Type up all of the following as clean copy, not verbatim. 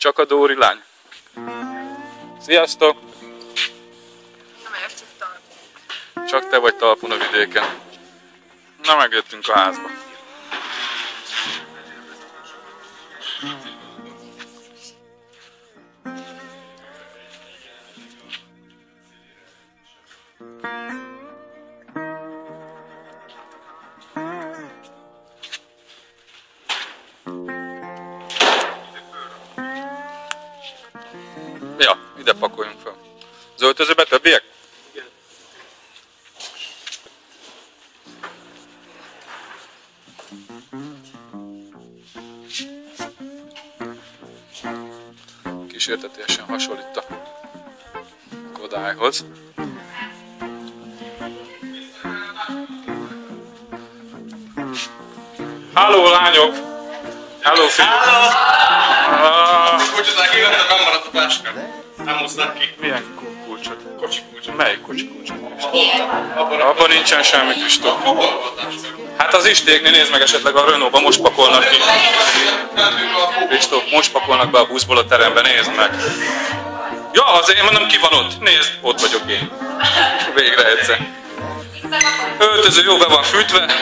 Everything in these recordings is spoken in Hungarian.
Csak a Dóri lány. Sziasztok! Csak te vagy talpon a vidéken. Na, megjöttünk a házba. Ja, ide pakoljunk fel. Az öltözőbe többiek? Igen. Kísértetiesen hasonlít a Kodályhoz. Halló, lányok! Halló, fiúk! Kulcsozzák ki, nem maradt a táska. Nem hozták ki. Milyen kulcsot? Kocsi kulcsot. Melyik kocsi kulcsot? Abban nincsen semmi, Kristóf. Hol volt a táska? Hát az Istéknél nézd meg, esetleg a Renault-ba most pakolnak ki. Kristóf, most pakolnak be a buszból a terembe, nézd meg. Ja, azért én mondom, ki van ott? Nézd, ott vagyok én. Végre egyszer. Öltöző jó be van fűtve.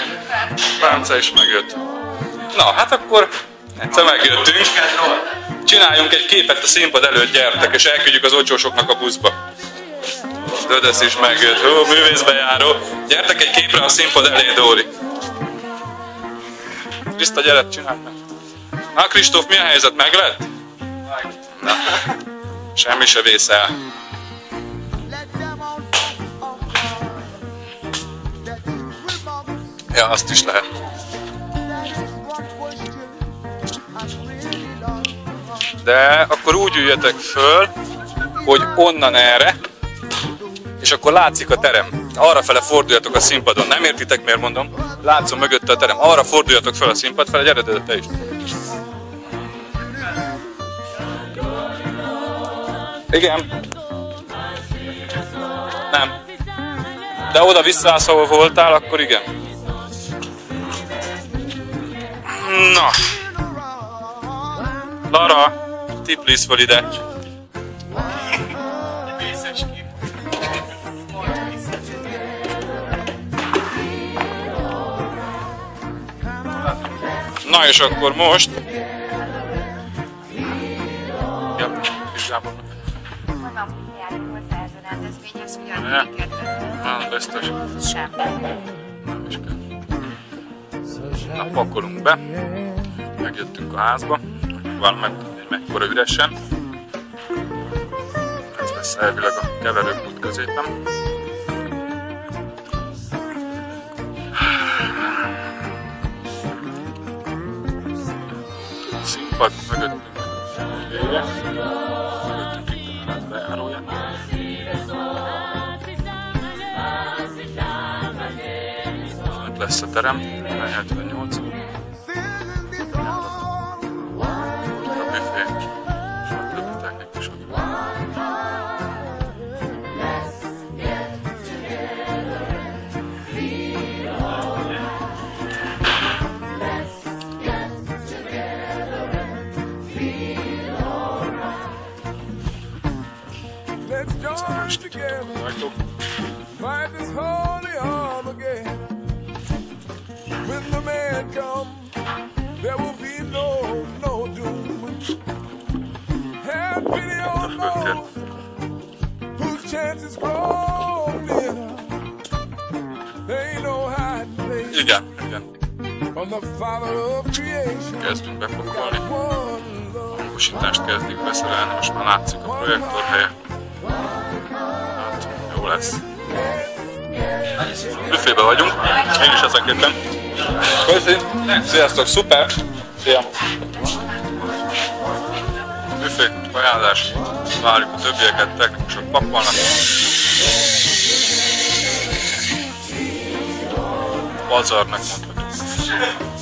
Pálca is megjött. Na, hát akkor egyszer megjöttünk. Csináljunk egy képet a színpad előtt, gyertek, és elküldjük az ocsósoknak a buszba. Dödesz is megjött. Hú, művészbejáró. Gyertek egy képre a színpad elé, Dóri. Kriszta, gyere, csináld meg. Na, Kristóf, mi a helyzet? Meg lett? Na, semmi se vész el. Ja, azt is lehet. De akkor úgy üljetek föl, hogy onnan erre, és akkor látszik a terem. Arrafele forduljatok a színpadon. Nem értitek, miért mondom? Látszom mögötte a terem. Arra forduljatok fel a színpad fel, gyere te is. Igen. Nem. De oda visszaállsz, ahol voltál, akkor igen. Na. Lara, tiplis fel ide. Na és akkor most... Ja, igazából... Mondom, járunk hozzá ez a rendezvényhez, hogy járunk kikertezni. Nem, biztos. Sem. Nem is kell. Na, pakolunk be. Megjöttünk a házba. Van meg mekkora üresen. Ez lesz elvileg a keverőpult középen. Színpad mögöttünk vége. Mögöttünk itt a bejárója. Fent lesz a terem, 78. A büfé és a többi technikusok. Fight this holy arm again. When the man comes, there will be no doom. Have pity on those whose chances grow thinner. There ain't no hiding place. Igen. On the Father of creation. Kezdünk bepakolni. A hangosítást kezdik beszerelni, most már látszik a projektor helye. Hát, jó lesz. Büfébe vagyunk, én is ezek éppen. Köszi! Sziasztok, szuper! Szia! Büfé, ajánlás, várjuk a többieket, technikusok pakolnak. Pazarnak mondhatjuk.